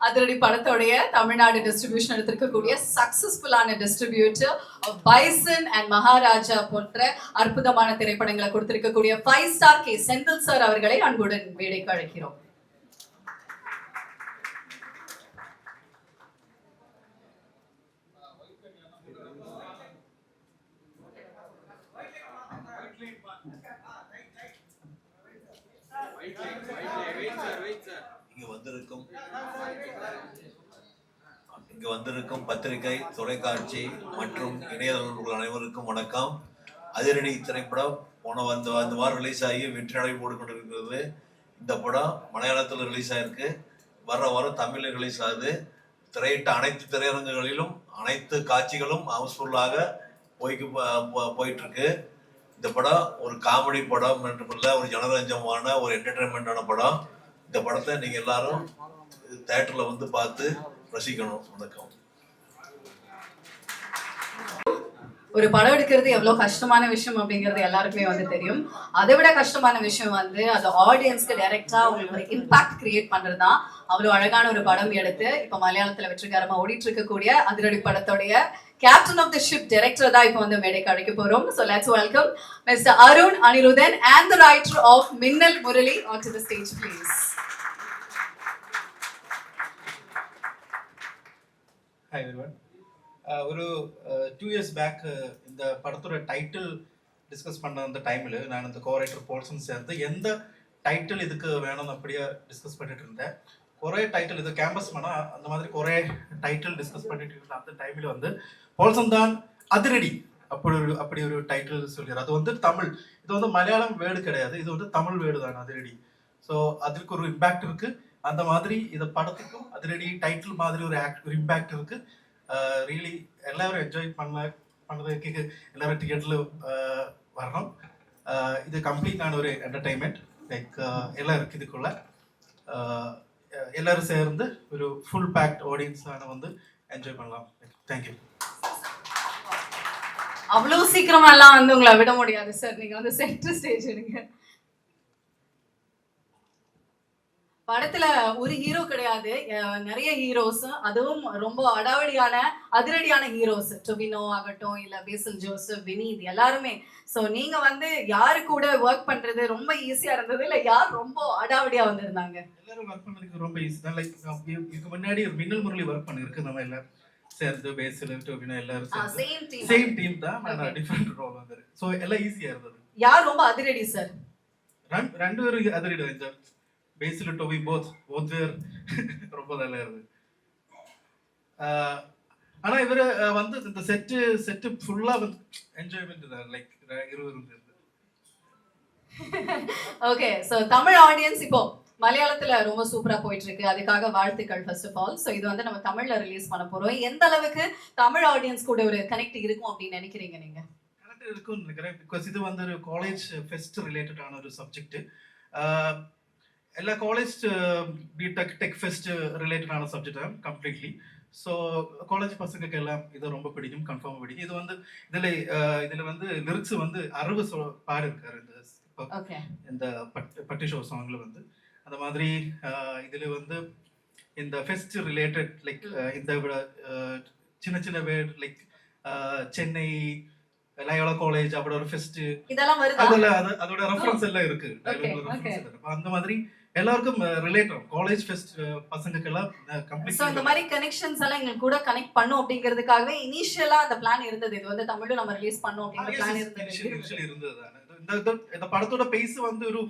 அதிரடி படத்தோடைய தமிழ்நாடு டிஸ்ட்ரிபியூஷன் எடுத்திருக்கக்கூடிய சக்சஸ்ஃபுல்லான டிஸ்ட்ரிபியூட்டர் பைசன் அண்ட் மகாராஜா போன்ற அற்புதமான திரைப்படங்களை கொடுத்திருக்கக்கூடிய 5 ஸ்டார் கே செந்தில் சார் அவர்களை அன்புடன் மேடைக்கு அழைக்கிறோம். இங்கு வந்திருக்கும் பத்திரிகை, தொலைக்காட்சி மற்றும் இணையதளர்கள் அனைவருக்கும் வணக்கம். அதிரடி திரைப்படம் போன அந்த வாரம் ரிலீஸ் ஆகி வெற்றியடை போட்டுக்கொண்டிருக்கிறது. இந்த படம் மலையாளத்தில் ரிலீஸ் ஆயிருக்கு. வர வாரம் தமிழில் ரிலீஸ் ஆகுது. திரையிட்ட அனைத்து திரையரங்குகளிலும் அனைத்து காட்சிகளும் ஹவுஸ்ஃபுல்லாக போயிட்டு இருக்கு. இந்த படம் ஒரு காமெடி படம் மட்டுமல்ல, ஒரு ஜனரஞ்சமான ஒரு என்டர்டைன்மெண்டான படம். இந்த படத்தை நீங்க எல்லாரும் தியேட்டர்ல வந்து பார்த்து ரசிக்கணும். வணக்கம். ஒரு படம் எடுக்கிறது எவ்வளவு கஷ்டமான விஷயம் அப்படிங்கிறது எல்லாருக்குமே வந்து தெரியும். அதை விட கஷ்டமான விஷயம் வந்து அது ஆடியன்ஸ்க்கு டைரக்டா உங்களுக்கு ஒரு இம்பாக்ட் கிரியேட் பண்றதுதான். அவ்வளவு அழகான ஒரு படம் எடுத்து இப்ப மலையாளத்துல வெற்றிகரமா ஓடிட்டு இருக்கக்கூடிய அதிரடி படத்தோடைய captain of the ship director தான் இப்ப வந்து மேடைக்கு அழைக்க போறோம். So let's welcome Mr. Arun Anirudhan and the writer of Minnal Murali onto the stage, please. Hi everyone. ஒரு 2 years பேக் இந்த படத்தோட டைட்டில் டிஸ்கஸ் பண்ண அந்த டைமில் நான் இந்த கோரைட்டர் போர்ஷன் சேர்ந்து எந்த டைட்டில் இதுக்கு வேணும்னு அப்படியே டிஸ்கஸ் பண்ணிட்டு இருந்தேன். குறை டைட்டில் இது கேம்பஸ் பண்ணால் அந்த மாதிரி குறை டைட்டில் டிஸ்கஸ் பண்ணிட்டு இருந்த அந்த டைமில் வந்து போல்சன் தான் அதிரடி அப்படி ஒரு டைட்டில் சொல்கிறார். அது வந்து தமிழ், இது வந்து மலையாளம் வேர்டு கிடையாது, இது வந்து தமிழ் வேர்டு தான் அதிரடி. ஸோ அதுக்கு ஒரு இம்பேக்ட் இருக்கு. அந்த மாதிரி இந்த படத்துக்கும் அதிரடி டைட்டில் மாதிரி ஒரு இம்பேக்ட் இருக்கு. ரியலி எல்லாரும் என்ஜாய் பண்ணதுக்கு எல்லாரும் தியேட்டர்ல வரணும். இது கம்ப்ளீட்டான ஒரு என்டர்டைன்மெண்ட். லைக் எல்லாம் இருக்கு இதுக்குள்ள. எல்லாரும் சேர்ந்து ஒரு ஃபுல் பேக்ட் ஆடியன்ஸான வந்து என்ஜாய் பண்ணலாம். தேங்க்யூ. அவ்வளவு சீக்கிரமா எல்லாம் வந்து உங்களை விட முடியாது சார். நீங்க வந்து சென்டர் ஸ்டேஜ் எடுங்க. படத்துல ஒரு ஹீரோ கிடையாது, நிறைய ஹீரோஸ், அதுவும் ரொம்ப அடாவடியான அதிரடியான ஹீரோஸ். டொவினோ ஆகட்டும், இல்ல பேசல் ஜோசப், வினீத், எல்லாருமே. சோ நீங்க வந்து யாரு கூட ஒர்க் பண்றது ரொம்ப ஈஸியா இருந்தது, இல்ல யார் ரொம்ப அடாவடியா வந்திருந்தாங்க? எல்லாரும் ஒர்க் பண்றதுக்கு ரொம்ப ஈஸி தான். லைக் இதுக்கு முன்னாடி மின்னல் முரளி ஒர்க் பண்ணிருக்கு. நம்ம எல்லாரும் சேர்ந்து பேசல் டொவினோ எல்லாரும் சேம் டீம் தான். ஆனா டிஃபரண்ட் ரோல் வந்தது. சோ எல்லாம் ஈஸியா இருந்தது. யார் ரொம்ப அதிரடி சார்? ரெண்டு பேரும் அதிரடி தான். பேசில் டோபி போத் வேர் ரொம்ப நல்லா இருக்கு. ஆனா இவரு வந்து இந்த செட்டு ஃபுல்லா வந்து என்ஜாய்மெண்ட் தான். லைக் இருவரும் ஓகே. சோ தமிழ் ஆடியன்ஸ் இப்போ மலையாளத்துல ரொம்ப சூப்பரா போயிட்டு இருக்கு. அதுக்காக வாழ்த்துக்கள் ஃபர்ஸ்ட் ஆஃப் ஆல். சோ இது வந்து நம்ம தமிழ்ல ரிலீஸ் பண்ண போறோம். எந்த அளவுக்கு தமிழ் ஆடியன்ஸ் கூட ஒரு கனெக்ட் இருக்கும் அப்படின்னு நினைக்கிறீங்க நீங்க? கனெக்ட் இருக்கும்னு நினைக்கிறேன். பிகாஸ் இது வந்து ஒரு காலேஜ் ஃபெஸ்ட் ரிலேட்டடான ஒரு சப்ஜெக்ட். எல்லா காலேஜ் பிடெக் டெக் ஃபெஸ்ட் ரிலேட்டடான சப்ஜெக்ட் தான் கம்ப்ளீட்லி. ஸோ காலேஜ் பசங்களுக்கு எல்லாம் இது ரொம்ப பிடிக்கும், கன்ஃபார்மாக பிடிக்கும். இது வந்து இதில் வந்து லிரிக்ஸ் வந்து 60 பாடு இருக்காரு இந்த பட்டி ஷோ சாங்ல வந்து. அந்த மாதிரி இதில் வந்து இந்த ஃபெஸ்ட் ரிலேட்டட் லைக் இந்த சின்ன word like Chennai Loyola college அப்படி ஒரு ஃபெஸ்ட், அதோட ரெஃபரன்ஸ் எல்லாம் இருக்கு. அந்த மாதிரி எல்லாருக்கும் ரிலேட் ஆகும். காலேஜ் ஃபெஸ்ட் பசங்களுக்கு எல்லாம் கம்ப்ளீட். சோ இந்த மாதிரி கனெக்ஷன்ஸ் எல்லாம் எங்களுக்கு கூட கனெக்ட் பண்ணும் அப்படிங்கிறதுக்காகவே இனிஷியலா அந்த பிளான் இருந்தது. இது வந்து தமிழ்ல நம்ம ரிலீஸ் பண்ணோம் அப்படிங்கிற பிளான் இருந்தது. இந்த படத்தோட பேஸ் வந்து ஒரு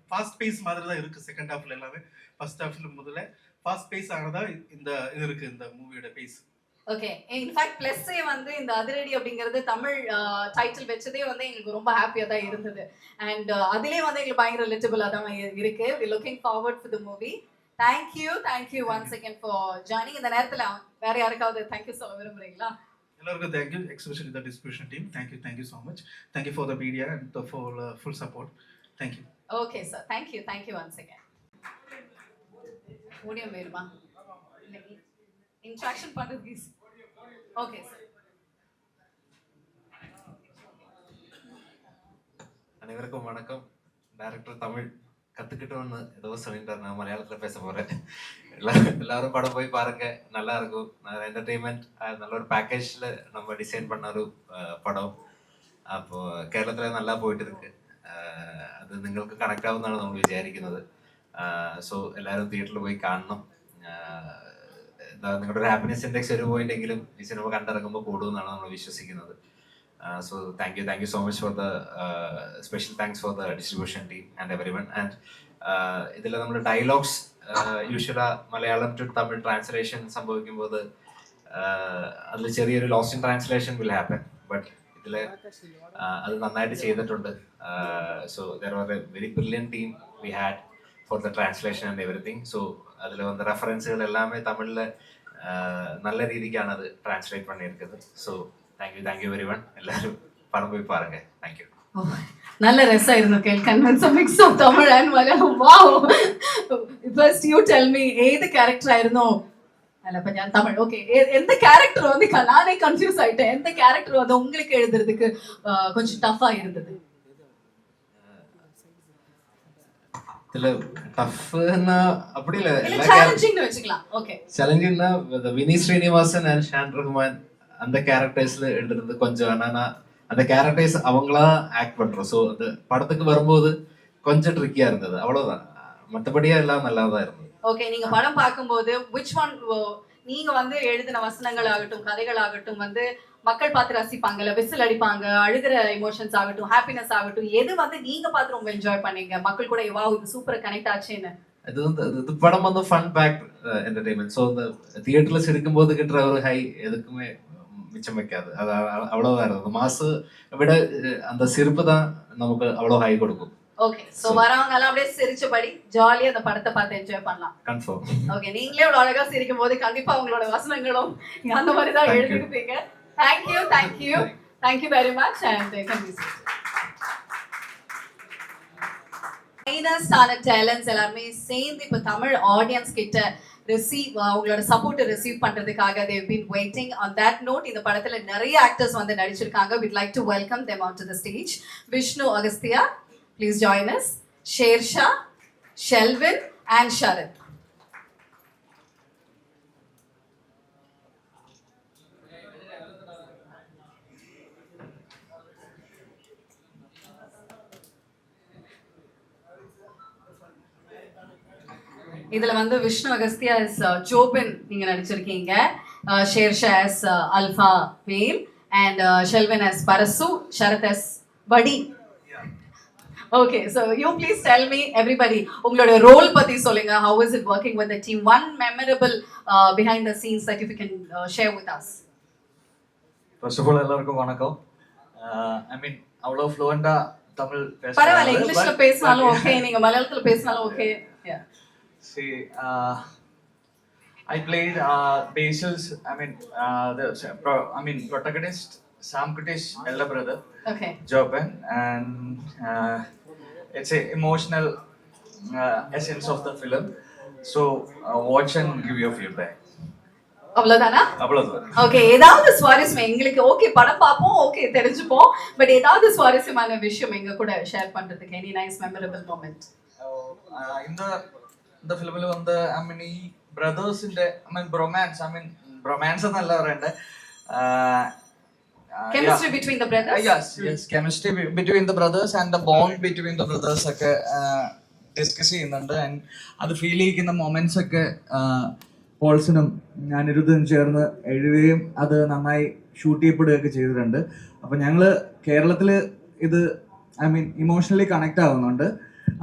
ஃபாஸ்ட் பேஸ் மாதிரி தான் இருக்கு. செகண்ட் ஹாஃப்ல எல்லாமே ஃபர்ஸ்ட் ஹாஃப்ல முதல்ல ஃபாஸ்ட் பேஸ் ஆனதா இந்த இது இருக்கு இந்த மூவியோட பேஸ். ஓகே. இன்ஃபேக்ட் பிளஸ்ஸே வந்து இந்த அதிரடி அப்படிங்கிறது தமிழ் டைட்டில் வச்சதே வந்து எங்களுக்கு ரொம்ப ஹாப்பியா தான் இருந்தது. அண்ட் அதிலே வந்து எங்களுக்கு பயங்கர ரிலேட்டபிளா தான் இருக்கு. We looking forward for the movie. Thank you once again for joining. இந்த நேரத்துல வேற யாருக்காவது தேங்க்யூ சொல்ல விரும்புறீங்களா? எல்லாருக்கும் thank you, especially the distribution team. Thank you so much. Thank you for the media and for full support. Thank you. Okay sir, thank you once again. ஓடியோ வேணுமா? Interaction பண்றது easy. Okay sir. அனைவருக்கும் வணக்கம். டைரக்டர் தமிழ் கற்றுக்கிட்டோன்னு ஏதோ சொல்லிட்டார், நான் மலையாளத்தில் பேச போகிறேன். எல்லாரும் படம் போய் பாருங்க, நல்லா இருக்கும். நான் என்டர்டெயின்மெண்ட் நல்ல ஒரு பேக்கேஜில் நம்ம டிசைன் பண்ண ஒரு படம். അപ്പോൾ കേരളത്തിൽ நல்லா പോയിട്ട് இருக்கு. അത് നിങ്ങൾക്ക് കണക്ട് ആവുമെന്നാണ് നമ്മൾ വിചാരിക്കുന്നത്. സോ എല്ലാവരും തിയേറ്ററിൽ പോയി കാണണം. എന്താ നിങ്ങളുടെ ഒരു ഹാപ്പിനെസ് ഇൻഡെക്സ് ഒരു പോയിന്റെങ്കിലും ഈ സിനിമ കണ്ടിറങ്ങുമ്പോൾ കൂടുമെന്നാണ് നമ്മൾ വിശ്വസിക്കുന്നത്. So thank you so much for the special thanks for the distribution team and everyone. And ഇതിൽ നമ്മുടെ dialogues usually Malayalam to Tamil translation സംഭവിക്കുമ്പോൾ അതിൽ ചെറിയൊരു lost in translation will happen. But ഇതിൽ അത് നന്നായിട്ട് ചെയ്തിട്ടുണ്ട്. So there was a very brilliant team we had for the translation and everything. So அதில் வந்த ரெஃபரன்ஸுகள் எல்லாமே தமிழில் நல்ல രീതിക്കാണ് അത് ട്രാൻസ്ലേറ്റ് பண்ணியிருக்குது. So thank you very one. எல்லாரும் படம் போய் பாருங்க. தேங்க்யூ. நல்ல രസമായിരുന്നു കേൾക്കാൻ. Mix of Tamil and Malayalam. Wow. First you tell me ഏത് ക്യാരക്ടർ ആയിരുന്നോ? അല്ല அப்ப ഞാൻ தமிழ். ஓகே, எந்த கேரக்டர் வந்து நானே கன்ஃபியூஸ் ஆயிட்டேன். எந்த கேரக்டர் வந்து உங்களுக்கு எழுதுறதுக்கு கொஞ்சம் டஃபா இருந்தது? இதுல டஃப்னா அப்படி இல்ல, இல்ல சேலஞ்சிங் வெச்சுக்கலாம். ஓகே, சேலஞ்சிங்னா வினி ஸ்ரீனிவாசன் அண்ட் ஷான் ரஹ்மான் அந்த கேரக்டர்ஸ்ல எழுதுறது கொஞ்சம் என்னன்னா அந்த கேரக்டர்ஸ் அவங்களா ஆக்ட் பண்றோம். ஸோ அந்த படத்துக்கு வரும்போது கொஞ்சம் ட்ரிக்கியா இருந்தது, அவ்வளவுதான். மற்றபடியா எல்லாம் நல்லா தான் இருந்தது. ஓகே, நீங்க படம் பார்க்கும்போது which one நீங்க வந்து எழுதின வசனங்கள் ஆகட்டும், கதைகள் ஆகட்டும் வந்து மக்கள் பார்த்து ரசிப்பாங்கல்ல, விசில் அடிப்பாங்க, அழுகிற எமோஷன்ஸ் ஆகட்டும், ஹாப்பினஸ் ஆகட்டும், எது வந்து நீங்க பார்த்து ரொம்ப என்ஜாய் பண்ணீங்க, மக்கள் கூட வா இது சூப்பரா கனெக்ட் ஆச்சுன்னு? இது வந்து இது படம் வந்து ஃபன் பேக் என்டர்டைன்மெண்ட். ஸோ இந்த தியேட்டர்ல சிரிக்கும்போது கிட்டுற ஒரு ஹை எதுக்குமே மிச்சம் வைக்காது. அது அவ்வளவுதான் இருந்தது. மாசு விட அந்த சிரிப்பு தான் நமக்கு அவ்வளோ ஹை கொடுக்கும். ஓகே, சோ வரவங்க எல்லாம் அப்படியே சிரிச்சபடி ஜாலியா அந்த படத்தை பார்த்து என்ஜாய் பண்ணலாம். கன்ஃபார்ம். ஓகே, நீங்களே இவ்வளவு அழகா சிரிக்கும் போது கண்டிப்பா உங்களோட வசனங்களும் அந்த மாதிரி தான் எழுதிருப்பீங்க. தேங்க்யூ வெரி மச் அண்ட் மைனஸான டேலண்ட்ஸ் எல்லாருமே சேர்ந்து இப்ப தமிழ் ஆடியன்ஸ் கிட்ட ரிசீவ் உங்களோட சப்போர்ட் ரிசீவ் பண்றதுக்காக they have been waiting. On that note, இந்த படத்துல நிறைய ஆக்டர்ஸ் வந்து நடிச்சிருக்காங்க. we'd like to welcome them onto the stage. Vishnu Agastya, please join us. Shersha, Shelvin and Sharat. இதுல வந்து விஷ்ணு அகஸ்தியா இஸ் ஜோபின் நீங்க நடிச்சிருக்கீங்க, Shersha as alpha male and Shelvin as Parasu, Sharath as Padi. Okay, so you please tell me everybody உங்களோட role பத்தி சொல்லுங்க. How is it working with the team? One memorable behind the scenes that if you can share with us. First of all, எல்லாருக்கும் வணக்கம். I mean அவ்வளவு ஃப்ளூவண்டா தமிழ் பேச பரவாயில்லை, இங்கிலீஷ்ல பேசினாலும் ஓகே, நீங்க மலையாளத்துல பேசினாலும் okay. Yeah. See, I played Basil's. I mean, protagonist Sam Kutti's elder brother. Okay. Joben, and it's a emotional essence of the film. So watch and give your feedback. அவ்வளவுதானா? அவ்வளவுதான். ஓகே, ஏதாவது சுவாரஸ்யம் எங்களுக்கு okay படம் பார்ப்போம், okay தெரிஞ்சுப்போம், but ஏதாவது சுவாரஸ்யமான விஷயம் எங்க கூட ஷேர் பண்றதுக்கு எனி நைஸ் மெமரபிள் மொமெண்ட்? இந்த ഫിലിമിൽ വന്ന് ഐ മീൻ ഈ ബ്രദേഴ്സിന്റെ ഐ മീൻ ബ്രൊമാൻസ് എന്നല്ല പറയണ്ടേ, chemistry between the brothers. yes chemistry between the brothers and the bond between the brothers ഒക്കെ ഡിസ്കസ് ചെയ്യുന്നുണ്ട്. ആൻഡ് അത് ഫീൽ ചെയ്യിക്കുന്ന മൊമെന്റ്സ് ഒക്കെ പോൾസനും അനിരുദ്ധും ചേർന്ന് എഴുതുകയും അത് നന്നായി ഷൂട്ട് ചെയ്യപ്പെടുകയൊക്കെ ചെയ്തിട്ടുണ്ട്. അപ്പൊ ഞങ്ങള് കേരളത്തില് ഇത് ഐ മീൻ ഇമോഷണലി കണക്ട് ആവുന്നുണ്ട്.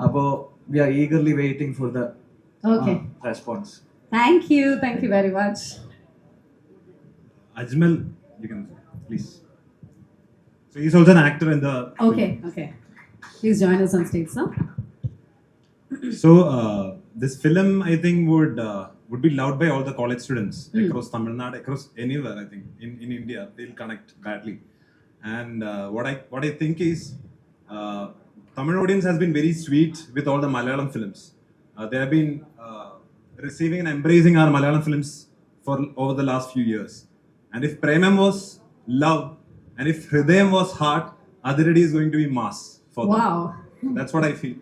അപ്പോൾ we are eagerly waiting for the response. Thank you very much. Ajmal, you can please. So he's also an actor in the Okay. Please join us on stage, sir. So this film I think would be loved by all the college students across Tamil Nadu, across anywhere. I think in India they'll connect badly. And what I think is Tamil audience has been very sweet with all the Malayalam films. They have been receiving and embracing our Malayalam films for over the last few years. And if Premam was love, and if Hridayam was heart, Adiradi is going to be mass for them. Wow. That's what I feel.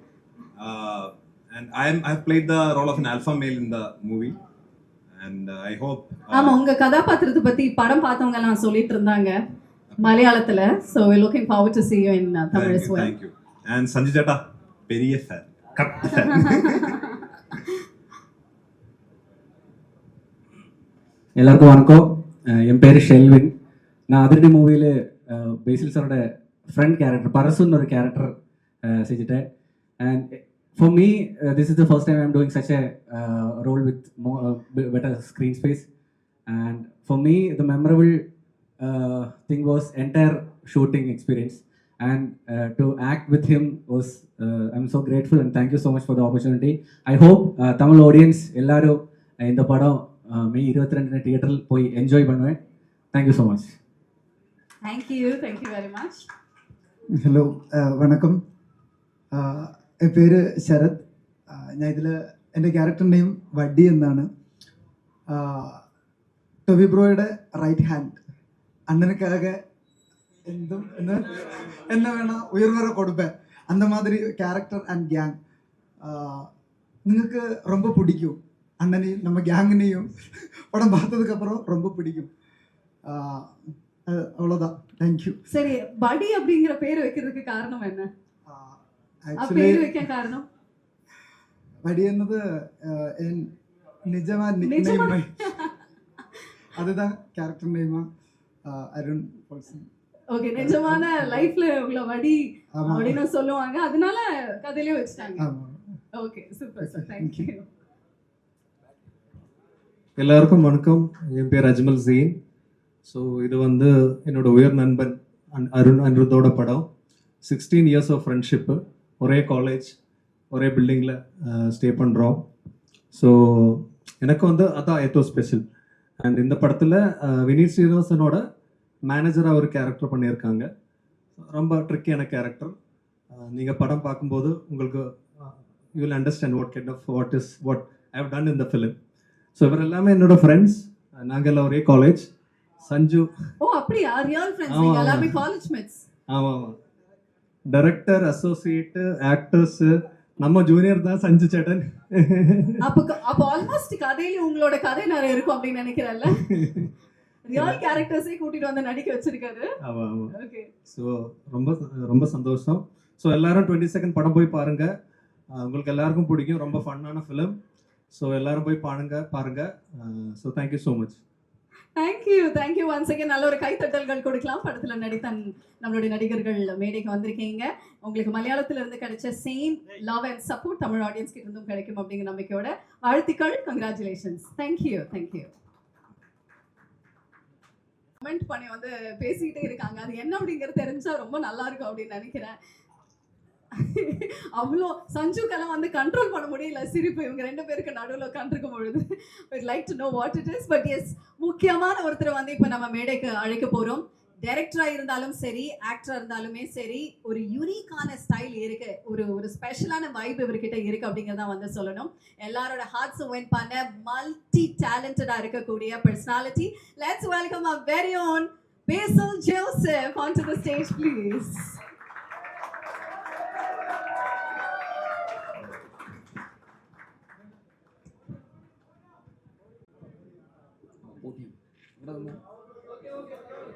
and I've played the role of an alpha male in the movie, and I hope. ஆமா, உங்க கதாபாத்திரத்தை பத்தி படம் பார்த்தவங்க எல்லாம் சொல்லிட்டு இருந்தாங்க மலையாளத்துல. So we're looking forward to see you in Tamil as well. Thank you. And Sanjay Chetta, பெரிய fan. Cut fan. எல்லாருக்கும் வணக்கம். என் பேர் ஷெல்வின். நான் அதிரடி மூவியில் பேசில் சாரோட ஃப்ரெண்ட் கேரக்டர் பரசுன்னு ஒரு கேரக்டர் செஞ்சுட்டேன். And for me this is the first time I'm doing such a role with better screen space. And for me the memorable thing was entire shooting experience, and to act with him was I'm so grateful and thank you so much for the opportunity. I hope Tamil audience எல்லாரும் இந்த படம் மே 22 தியேட்டரில் போய் enjoy பண்ணுவேன். Thank you so much. Thank you very much. Hello വണക്കം. എൻ്റെ പേര് ശരത്. ഞാൻ ഇതിൽ എൻ്റെ ക്യാരക്ടറിൻ്റെ നെയിം വഡ്ഡി എന്നാണ്. ടൊവി ബ്രോയുടെ റൈറ്റ് ഹാൻഡ്. அண்ணனுக்காக എന്തും என்ன வேணா உயிர் வர கொடுப்பேன். அந்த மாதிரி கேரக்டர் அண்ட் கேங் നിങ്ങൾക്ക് ரொம்ப பிடிக்கும். அண்ணனையும் நம்ம கேங்கினையும் படம் பார்த்ததுக்கப்புறம் ரொம்ப பிடிக்கும். அவ்வளோதான். தேங்க்யூ. சரி, படி அப்படிங்கிற பேர் வைக்கிறதுக்கு காரணம் என்ன? ആക്ച്വലി பேர் வைக்க காரணம் വടി എന്നത് നിജമാ നിക്നെയിം. அதுதான் கேரக்டர் நேமா. அருண் போல்சன். ஓகே, நிஜமான லைஃப்ல உங்களை வடி அப்படின்னு சொல்லுவாங்க, அதனால கதையிலே வச்சுட்டாங்க. Okay, super sir. Thank you. எல்லாருக்கும் வணக்கம். என் பேர் அஜ்மல் ஜெயின். ஸோ இது வந்து என்னோட உயர் நண்பன் அருண் அனிருத்தோட படம். 16 இயர்ஸ் ஆஃப் ஃப்ரெண்ட்ஷிப்பு. ஒரே காலேஜ், ஒரே பில்டிங்கில் ஸ்டே பண்ணுறோம். ஸோ எனக்கு வந்து அதான் ஏதோ ஸ்பெஷல். அண்ட் இந்த படத்தில் வினீத் ஸ்ரீனிவாசனோட மேனேஜராக ஒரு கேரக்டர் பண்ணியிருக்காங்க. ரொம்ப ட்ரிக்கியான கேரக்டர். நீங்கள் படம் பார்க்கும்போது உங்களுக்கு you will understand what I have done in the film. So இவர் எல்லாமே என்னோட ஃப்ரெண்ட்ஸ். நாங்கள் எல்லாம் ஒரே காலேஜ். சஞ்சு. ஓ அப்படியா? ரியல் ஃப்ரெண்ட்ஸ் நீங்க எல்லாரும் காலேஜ் மேட்ஸ்? ஆமாம் ஆமாம். டைரக்டர், அசோசியேட், ஆக்டர்ஸ் நம்ம ஜூனியர் தான் சஞ்சு சேட்டன். அப்போ ஆல்மோஸ்ட் கதையில உங்களோட கதை நிறைய இருக்கும் அப்படின்னு நினைக்கிறேன்ல. ரியல் கேரக்டர்ஸே கூட்டிட்டு வந்து நடிக்க வச்சிருக்காரு. ஆமாம் ஆமாம். ஓகே. ஸோ ரொம்ப ரொம்ப சந்தோஷம். ஸோ எல்லாரும் 22 படம் போய் பாருங்க. உங்களுக்கு எல்லாருக்கும் பிடிக்கும். ரொம்ப ஃபன்னான ஃபிலிம். ஸோ எல்லாரும் போய் பாருங்க. So thank you so much. Thank you once again. நல்ல ஒரு கைத்தட்டல்கள் கொடுக்கலாம். படத்துல நடித்த நம்மளுடைய நடிகர்கள் மேடைக்கு வந்திருக்கீங்க. உங்களுக்கு மலையாளத்துல இருந்து கிடைச்ச same love and support Tamil audience கிட்ட இருந்தும் கிடைக்கும் அப்படிங்கிற நம்பிக்கையோட வாழ்த்துக்கள். கங்க்ராச்சுலேஷன்ஸ். தேங்க்யூ. கமெண்ட் பண்ணி வந்து பேசிக்கிட்டே இருக்காங்க. அது என்ன அப்படிங்கிறது தெரிஞ்சா ரொம்ப நல்லா இருக்கும் அப்படின்னு நினைக்கிறேன். அவ்வளோ சஞ்சுக்கெல்லாம் வந்து கண்ட்ரோல் பண்ண முடியல சிரிப்பு. இவங்க 2 பேருக்கு நடுவில் உட்காந்துருக்கும் பொழுது like to know what it is. But yes, முக்கியமான ஒருத்தரை வந்து இப்போ நம்ம மேடைக்கு அழைக்க போகிறோம். டைரக்டராக இருந்தாலும் சரி, ஆக்டராக இருந்தாலுமே சரி, ஒரு யூனிக்கான ஸ்டைல் இருக்கு, ஒரு ஸ்பெஷலான வைப் இவர்கிட்ட இருக்கு அப்படிங்கிறத வந்து சொல்லணும். எல்லாரோட ஹார்ட்ஸும் வின் பண்ண மல்டி டேலண்டடாக இருக்கக்கூடிய personality. Let's welcome our very own Basil Joseph onto the stage, please.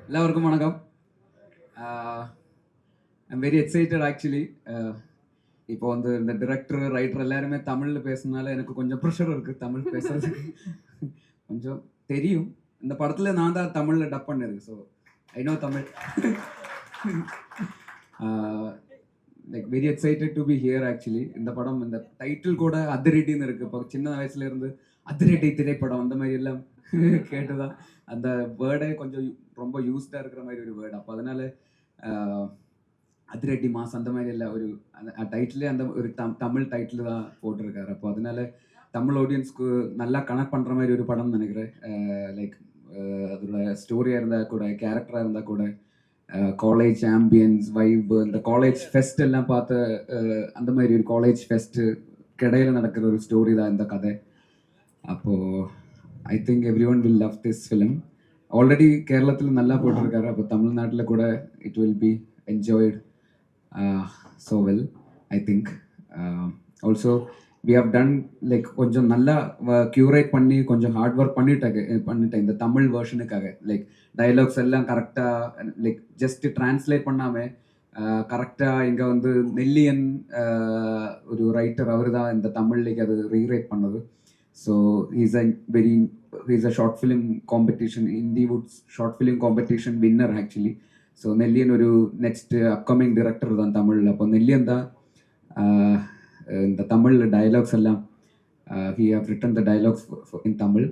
எல்லாருக்கும் வணக்கம். I'm very excited actually. இப்போ வந்து இந்த டிரெக்டர், ரைட்டர் எல்லாருமே தமிழில் பேசுனால எனக்கு கொஞ்சம் ப்ரெஷர் இருக்குது. தமிழ் பேசுறது கொஞ்சம் தெரியும். இந்த படத்தில் நான் தான் தமிழில் டப் பண்ணியிருக்கேன். So I know Tamil. Like very excited to be here actually. இந்த படம், இந்த டைட்டில் கூட அதிரடின்னு இருக்குது. இப்போ சின்ன வயசுலேருந்து அதிரடி திரைப்படம் அந்த மாதிரி எல்லாம் கேட்டுதான் அந்த வேர்டே கொஞ்சம் ரொம்ப யூஸ்டாக இருக்கிற மாதிரி ஒரு வேர்டு. அப்போ அதனால அதிரடி மாஸ் அந்த மாதிரி இல்லை, ஒரு டைட்டிலே அந்த ஒரு தமிழ் டைட்டில் தான் போட்டிருக்காரு. அப்போ அதனால தமிழ் ஆடியன்ஸ்க்கு நல்லா கனெக்ட் பண்ணுற மாதிரி ஒரு படம்னு நினைக்கிறேன். லைக் அதோட ஸ்டோரியாக இருந்தால் கூட, கேரக்டராக இருந்தால் கூட, காலேஜ் ஆம்பியன்ஸ் வைப், இந்த காலேஜ் ஃபெஸ்ட் எல்லாம் பார்த்த அந்த மாதிரி ஒரு காலேஜ் ஃபெஸ்ட்டு கிடையில நடக்கிற ஒரு ஸ்டோரி தான் இந்த கதை. அப்போது I think every one will love this film. Already கேரளத்தில் நல்லா போட்டிருக்காரு. அப்போ தமிழ்நாட்டில் கூட it will be enjoyed so well I think. Also we have done like கொஞ்சம் நல்லா க்யூரேட் பண்ணி கொஞ்சம் ஹார்ட் ஒர்க் பண்ணிட்டேன் இந்த தமிழ் வேர்ஷனுக்காக. லைக் டயலாக்ஸ் எல்லாம் கரெக்டாக லைக் ஜஸ்ட் டிரான்ஸ்லேட் பண்ணாமல் கரெக்டாக இங்கே வந்து நெல்லியன் ஒரு ரைட்டர் அவர் தான் இந்த தமிழ்லேக்கு அது ரீரைட் பண்ணது. So he's a short film competition, Indiwood's short film competition winner actually. So நெல்லியன் ஒரு நெக்ஸ்ட் அப்கமிங் டிரெக்டர் தான் தமிழில். அப்போ நெல்லியன் தான் இந்த தமிழ் டயலாக்ஸ் எல்லாம் he have written the dialogues in Tamil.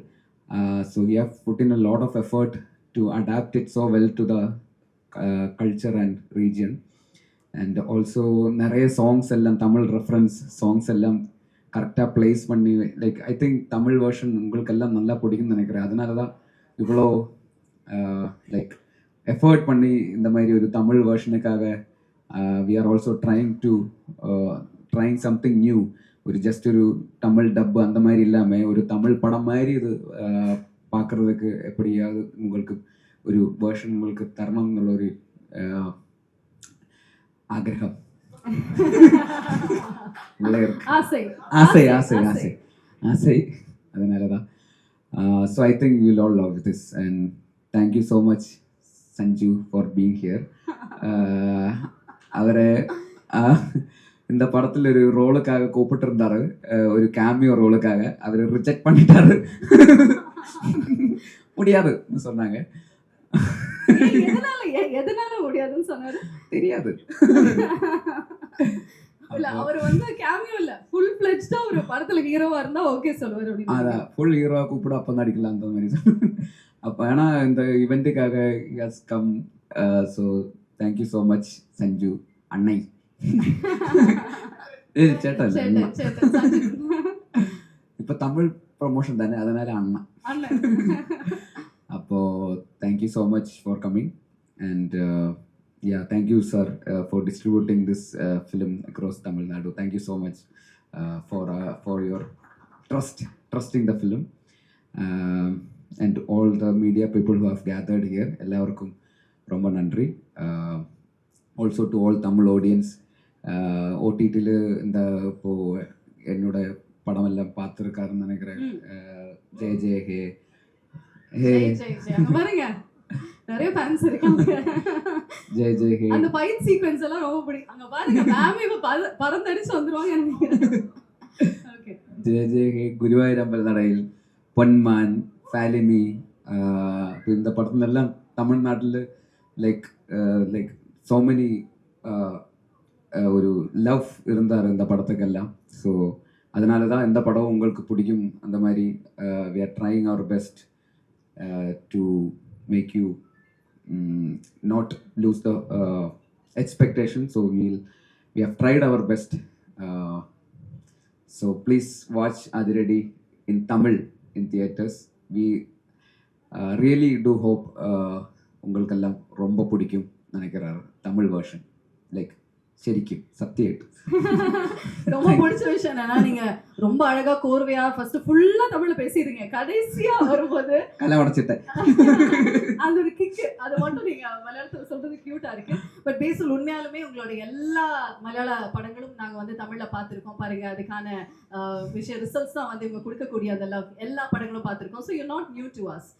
So he have put in a lot of effort to adapt it so well to the culture and region. And also நிறைய songs எல்லாம் Tamil reference songs எல்லாம் கரெக்டாக place பண்ணி like I think Tamil version உங்களுக்கெல்லாம் நல்லா பிடிக்கும்னு நினைக்கிறேன். அதனால தான் இவ்வளோ லைக் எஃபர்ட் பண்ணி இந்த மாதிரி ஒரு தமிழ் வேர்ஷனுக்காக we are also trying something new. ஒரு ஜஸ்ட் ஒரு தமிழ் டப்பு அந்த மாதிரி இல்லாமல் ஒரு தமிழ் படம் மாதிரி இது பார்க்குறதுக்கு எப்படியாவது உங்களுக்கு ஒரு வேர்ஷன் உங்களுக்கு தரணும் എന്നുള്ള ஒரு ஆகிரகம் ஆசை ஆசை ஆசை ஆசை அதனால தான். So I think you all love this and thank you so much Sanju for being here. அவரை இந்த படத்தில் ஒரு ரோலுக்காக கூப்பிட்டுருந்தாரு, ஒரு கேமியோ ரோலுக்காக. அவர் ரிஜெக்ட் பண்ணிட்டாரு, முடியாதுன்னு சொன்னாங்க. தெரியாது. அவர் வந்து கேமியோ இல்ல ஃபுல் ஃப்ளெஜ்டா ஒரு படத்துல ஹீரோவா இருந்தா ஓகே சொல்வார் அப்படி. அதான் ஃபுல் ஹீரோவா கூப்பிட அப்ப நடிக்கலாம் அந்த மாதிரி. அப்ப ஏன்னா இந்த இவெண்ட்டுக்காக has come. So thank you so much Sanju அன்னை. சேட்டா இல்ல, இப்ப தமிழ் ப்ரமோஷன் தானே, அதனால அண்ணா. அப்போ thank you so much for coming and yeah, thank you sir for distributing this film across Tamil Nadu. Thank you so much for your trusting the film and all the media people who have gathered here. Ellarkum romba nandri. Also to all Tamil audience, OTT ல இந்த இப்போ என்னோட படம் எல்லாம் பார்த்துருக்காருன்னு நினைக்கிறேன். ஜெய ஜெய ஹே ஹே பாருங்க நிறைய fans இருக்காங்க. ஜெய ஜெய ஹே அந்த ஃபைட் சீக்வென்ஸ் எல்லாம் ரொம்ப பிடிக்கும். அங்க பாருங்க மேம் இப்ப பறந்தடிச்சு வந்துருவாங்க நினைக்கிறேன். ஓகே ஜெய ஜெய ஹே, ഗുരുവായൂരമ്പല നടയിൽ, പൊന്മാൻ, ഫാലിമി, இந்த படத்துலெல்லாம் தமிழ்நாட்டில் லைக் so many ஒரு லவ் இருந்தார் இந்த படத்துக்கெல்லாம். ஸோ அதனால தான் இந்த படம் உங்களுக்கு பிடிக்கும். அந்த மாதிரி we are trying our best to make you not lose the expectation. So we have tried our best. So please watch Adiradi in Tamil in theaters. We really do hope உங்களுக்கெல்லாம் ரொம்ப பிடிக்கும் நினைக்கிறாரு தமிழ் வேர்ஷன். லைக் ശരിക്കും സത്യമായിട്ട് ரொம்ப பிடிச்ச விஷயம் என்னன்னா நீங்க ரொம்ப அழகா கோர்வையா ஃபர்ஸ்ட் ஃபுல்லா தமிழ்ல பேசிடுங்க, கடைசியா வரும்போது கலை உடைச்சிட்டேன் அந்த ஒரு கிக் அதை மட்டும் நீங்க மலையாளத்துல சொல்றது கியூட்டா இருக்கு. பட் பேசல் உண்மையாலுமே உங்களோட எல்லா மலையாள படங்களும் நாங்க வந்து தமிழ்ல பார்த்திருக்கோம். பாருங்க அதுக்கான விஷயம் ரிசல்ட்ஸ் தான் வந்து இவங்க கொடுக்கக்கூடிய அந்த எல்லா படங்களும் பார்த்திருக்கோம். So you not new to us.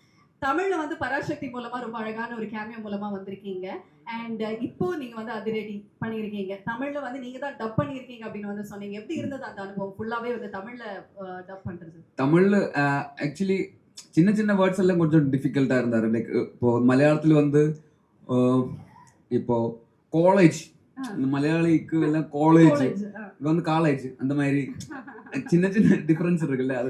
தமிழ்ல வந்து பராசக்தி மூலமா ரொம்ப அழகான ஒரு கேமியோ மூலமா வந்திருக்கீங்க. அண்ட் இப்போ நீங்க வந்து அதிரடி பண்ணியிருக்கீங்க. தமிழ்ல வந்து நீங்க தான் டப் பண்ணியிருக்கீங்க அப்படின்னு வந்து சொன்னீங்க. எப்படி இருந்தது அந்த அனுபவம் ஃபுல்லாவே வந்து தமிழ்ல டப் பண்றது? தமிழ்ல ஆக்சுவலி சின்ன சின்ன வேர்ட்ஸ் எல்லாம் கொஞ்சம் டிஃபிகல்ட்டா இருந்தாரு. லைக் இப்போ மலையாளத்துல வந்து இப்போ காலேஜ், மலையாளிக்கு எல்லாம் காலேஜ், இது வந்து காலேஜ், அந்த மாதிரி சின்ன சின்ன டிஃபரன்ஸ் இருக்குல்ல.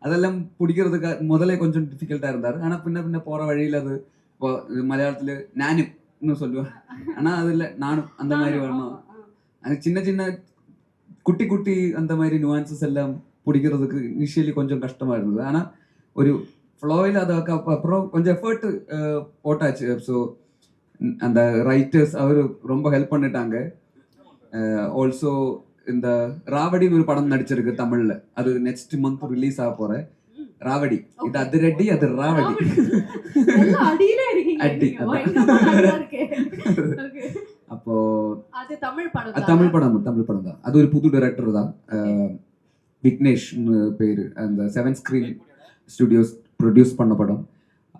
அதெல்லாம் பிடிக்கிறதுக்கு முதல்ல கொஞ்சம் டிஃபிகல்ட்டா இருந்தாரு. ஆனா பின்ன போற வழியில அது இப்போ மலையாளத்துல நானும் இன்னும் சொல்லுவேன், ஆனா அதுல நானும் அந்த மாதிரி வரணும். அது சின்ன சின்ன குட்டி குட்டி அந்த மாதிரி நுவான்சஸ் எல்லாம் பிடிக்கிறதுக்கு இனிஷியலி கொஞ்சம் கஷ்டமா இருந்தது. ஆனா ஒரு ஃப்ளோவில் அதை அப்புறம் கொஞ்சம் எஃபர்ட் போட்டாச்சு. ஸோ அந்த ரைட்டர்ஸ் அவர் ரொம்ப ஹெல்ப் பண்ணிட்டாங்க. ஆல்சோ இந்த ராவடின்னு ஒரு படம் நடிச்சிருக்கு தமிழ்ல, அது நெக்ஸ்ட் மந்த் ரிலீஸ் ஆக போற ராவடி. இது அதிரடி, அது ராவடி. அப்போ தமிழ் படம் தான். அது ஒரு புது டைரக்டர் தான். விக்னேஷ்னு பேர், அந்த 7 ஸ்க்ரீன் ஸ்டுடியோஸ் ப்ரொடியூஸ் பண்ண படம்.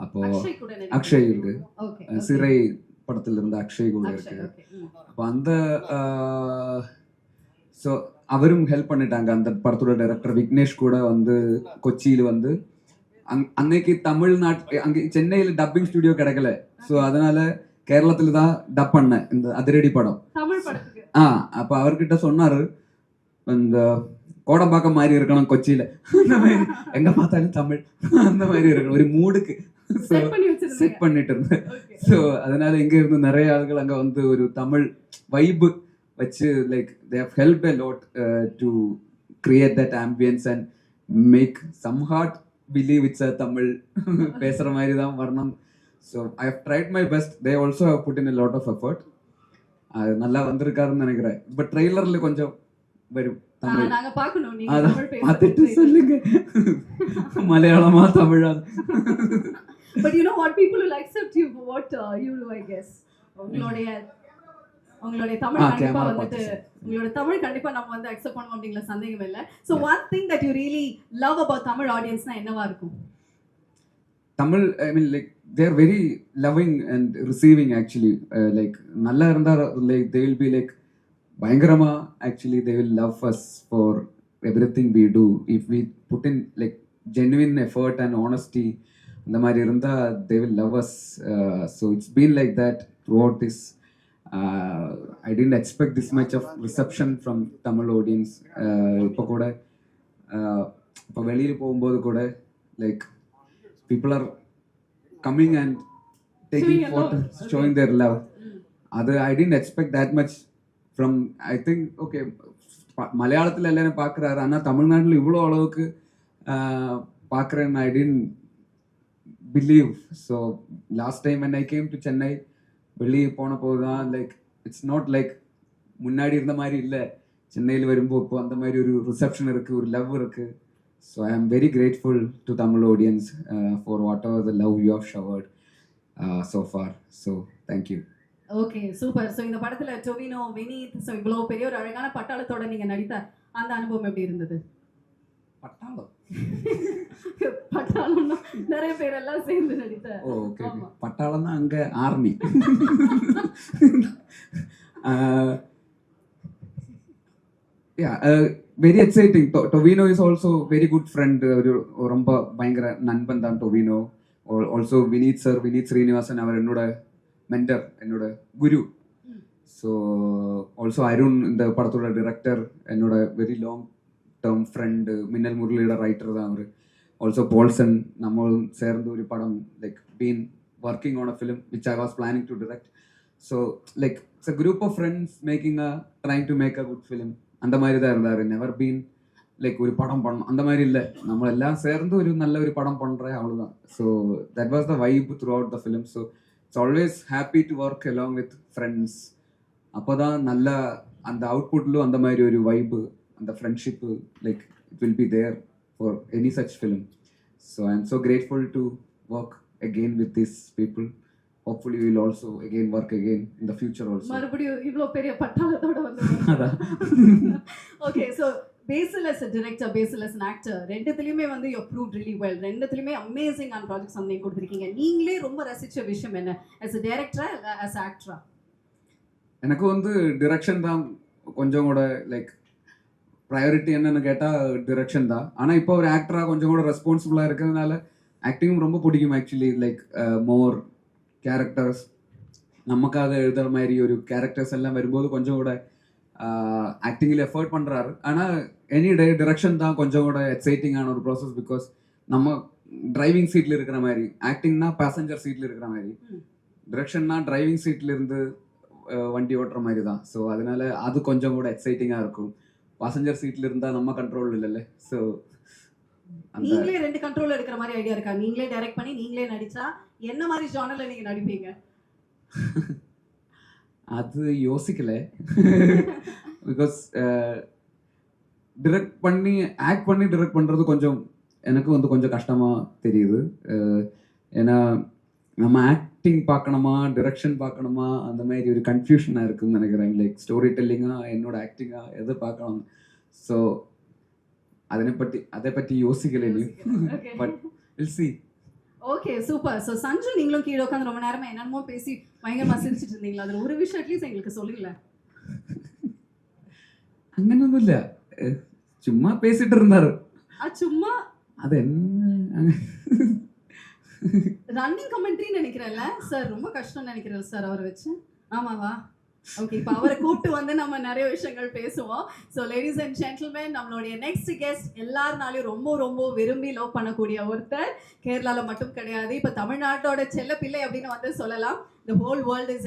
அப்போ அக்ஷய் கூட அக்ஷய் இருக்கு, ஓகே சிறை படத்துல இருந்து அக்ஷய் கூட இருக்கு. ஓகே அப்போ அந்த ஸோ அவரும் ஹெல்ப் பண்ணிட்டாங்க. அந்த படத்தோட டைரக்டர் விக்னேஷ் கூட வந்து கொச்சியில் வந்து அன்னைக்கு தமிழ்நாட்டு அங்கே சென்னையில் டப்பிங் ஸ்டுடியோ கிடைக்கல. ஸோ அதனால கேரளத்தில் தான் டப் பண்ணேன் இந்த அதிரடி படம். தமிழ் படத்துக்கு அப்போ அவர்கிட்ட சொன்னாரு, இந்த கோடம்பாக்கம் மாதிரி இருக்கணும் கொச்சியில, அந்த மாதிரி எங்க பார்த்தாலும் தமிழ் அந்த மாதிரி இருக்கணும் ஒரு மூடுக்கு செட் பண்ணிட்டு இருந்தேன். ஸோ அதனால இங்க இருந்து நிறைய ஆள்கள் அங்க வந்து ஒரு தமிழ் வைபு வச்சு like they have helped a lot to create that ambience and make some heart believe it's a Tamil பேசுற மாதிரி தான் வரணும். So I have tried my best. They also have put in a lot of effort. அது நல்லா வந்திருக்காருன்னு நினைக்கிறேன். But ட்ரெய்லர்ல கொஞ்சம் வரும் தமிழ், நாங்க பார்க்கணும். நீங்க அத தமிழ் பார்த்துட்டு சொல்லுங்க மலையாளமா தமிழா. But you know what, people will accept you for what you do, I guess. உங்களுடைய தமிழ் கண்டிப்பா வந்துட்டு உங்களோட தமிழ் கண்டிப்பா நம்ம வந்து அக்செப்ட் பண்ணுவோம் அப்படிங்கிற சந்தேகம் இல்லை. So one thing that you really love about Tamil audience-னா என்னவா இருக்கும்? Tamil, I mean, like they are very loving and receiving actually. Like நல்லா இருந்தா like they will be like பயங்கரமா actually they will love us for everything we do if we put in like genuine effort and honesty. அந்த மாதிரி இருந்தா they will love us. So it's been like that throughout this. I didn't expect this much of reception from Tamil audience. இப்போ கூட இப்போ வெளியில் போகும்போது கூட like people are coming and taking photos, showing their love. I didn't expect that much from, I think, okay, மலையாளத்தில் எல்லாரும் பார்க்குறாரு, ஆனால் தமிழ்நாட்டில் இவ்வளோ அளவுக்கு பார்க்குறேன்னு I didn't believe. So last time when I came to Chennai, வெளியே போன போது தான் லைக் இட்ஸ் நாட் லைக் முன்னாடி இருந்த மாதிரி இல்லை. சென்னையில் வரும்போது இப்போ அந்த மாதிரி ஒரு ரிசப்ஷன் இருக்குது, ஒரு லவ் இருக்குது. So I am very grateful to Tamil audience for whatever the love you have showered so far. So thank you. Okay, super. So இந்த படத்துல டொவினோ, வினீத், ஸோ இவ்வளோ பெரிய ஒரு அழகான பட்டாளத்தோட நீங்க நடித்த அந்த அனுபவம் எப்படி இருந்தது? பட்டாளம் பட்டாளம்னா நிறைய பேர் எல்லாம் சேர்ந்து நடித்த. ஓகே, பட்டாளம் தான் அங்கே army. Very exciting. Tovino is also very good friend. ஒரு ரொம்ப பயங்கர நண்பன் தான் டொவினோ. ஆல்சோ வினீத் சார், வினீத் ஸ்ரீனிவாசன், அவர் என்னோட மென்டர், என்னோட குரு. ஸோ ஆல்சோ அருண், இந்த படத்தோட டிரெக்டர், என்னோட வெரி லாங் டேர்ம் ஃப்ரெண்டு. மின்னல் முரளியோட ரைட்டர் தான் அவர். ஆல்சோ போல்சன், நம்மளும் சேர்ந்து ஒரு படம் like been working on a film which I was planning to direct. So like it's a group of friends trying to make a good film. அந்த மாதிரி தான் இருந்தார். நெவர் பீன் லைக் ஒரு படம் பண்ணணும் அந்த மாதிரி இல்லை, നമ്മളെല്ലാം சேர்ந்து ஒரு நல்ல ஒரு படம் பண்ணுறேன், அவ்வளோதான். So that was the vibe through out the film. So it's always happy to work along with friends. அப்போ தான் நல்ல அந்த அவுட்புட்லும் அந்த மாதிரி ஒரு வைப்பு, அந்த friendship like it will be there for any such film. So I am so grateful to work again with this people. Hopefully we will also again work again in the future also. மறுபடியும் இவ்வளோ பெரிய பட்டாளத்தோட வந்து. Okay, so Basil as a director, Basil as an actor, ரெண்டுத்துலயுமே வந்து you proved really well. ரெண்டுத்துலயுமே amazing ஆன projects வந்து கொடுத்துருக்கீங்க. நீங்களே ரொம்ப ரசிச்ச விஷயம் என்ன as a director, as an actor? எனக்கு வந்து டிரெக்ஷன் தான் கொஞ்சம் கூட லைக் ப்ரையாரிட்டி. என்னன்னு கேட்டால் டிரெக்ஷன் தான். ஆனால் இப்போ ஒரு ஆக்டராக கொஞ்சம் கூட ரெஸ்பான்சிபிளாக இருக்கிறதுனால ஆக்டிங்கும் ரொம்ப பிடிக்கும் ஆக்சுவலி. லைக் மோர் கேரக்டர்ஸ் நமக்காக எழுதுகிற மாதிரி ஒரு கேரக்டர்ஸ் எல்லாம் வரும்போது கொஞ்சம் கூட ஆக்டிங்கில் எஃபர்ட் பண்ணுறாரு. ஆனால் எனி டே டிரெக்ஷன் தான் கொஞ்சம் கூட எக்ஸைட்டிங்கான ஒரு ப்ராசஸ். பிகாஸ் நம்ம டிரைவிங் சீட்டில் இருக்கிற மாதிரி, ஆக்டிங்னா பேசஞ்சர் சீட்டில் இருக்கிற மாதிரி, டிரெக்ஷன்னா டிரைவிங் சீட்டில் இருந்து வண்டி ஓட்டுற மாதிரி தான். ஸோ அதனால அது கொஞ்சம் கூட எக்ஸைட்டிங்காக இருக்கும். பாசஞ்சர் சீட்டில் இருந்தால் நம்ம கண்ட்ரோல் இல்லைல்ல. ஸோ நீங்களே ரெண்டு கண்ட்ரோல் எடுக்கிற மாதிரி ஐடியா இருக்கா? நீங்களே டைரக்ட் பண்ணி நீங்களே நடிச்சா என்ன மாதிரி ஜானர்ல நீங்க நடிப்பீங்க? அது யோசிக்கல. பிகாஸ் டிரெக்ட் பண்ணி ஆக்ட் பண்ணி டிரெக்ட் பண்ணுறது கொஞ்சம் எனக்கு வந்து கொஞ்சம் கஷ்டமாக தெரியுது. ஏன்னா நம்ம ஆக்டிங் பார்க்கணுமா டிரெக்ஷன் பார்க்கணுமா அந்த மாதிரி ஒரு கன்ஃபியூஷனாக இருக்குன்னு நினைக்கிறேன். லைக் ஸ்டோரி டெல்லிங்காக என்னோட ஆக்டிங்காக எதை பார்க்கணும். ஸோ அதை பற்றி யோசிக்கல Okay. But will see. Okay super. So Sanju நீங்களும் கீழே உட்காந்து ரொம்ப நேரமா என்னென்னமோ பேசி பயங்கரமா சிரிச்சிட்டு இருந்தீங்களா? அதுல ஒரு விஷயம் அட்லீஸ்ட் எங்களுக்கு சொல்லுங்களேன். അങ്ങനൊന്നുമില്ല, ചുമ്മാ പേസിട്ട് இருந்தாரு. சும்மா அது என்ன ரன்னிங் கமெண்ட்ரின்னு நினைக்கிறேன்ல சார், ரொம்ப கஷ்டம்னு நினைக்கிறேன் சார் அவரை வச்சு. ஆமாவா? ஓகே, இப்போ அவரை கூப்பிட்டு வந்து நம்ம நிறைய விஷயங்கள் பேசுவோம். ஸோ லேடிஸ் அண்ட் ஜென்டில்மேன், நம்மளுடைய நெக்ஸ்ட் கெஸ்ட் எல்லாருனாலையும் ரொம்ப ரொம்ப விரும்பி லவ் பண்ணக்கூடிய ஒருத்தர். கேரளால மட்டும் கிடையாது, இப்போ தமிழ்நாட்டோட செல்ல பிள்ளை அப்படின்னு வந்து சொல்லலாம். The whole world is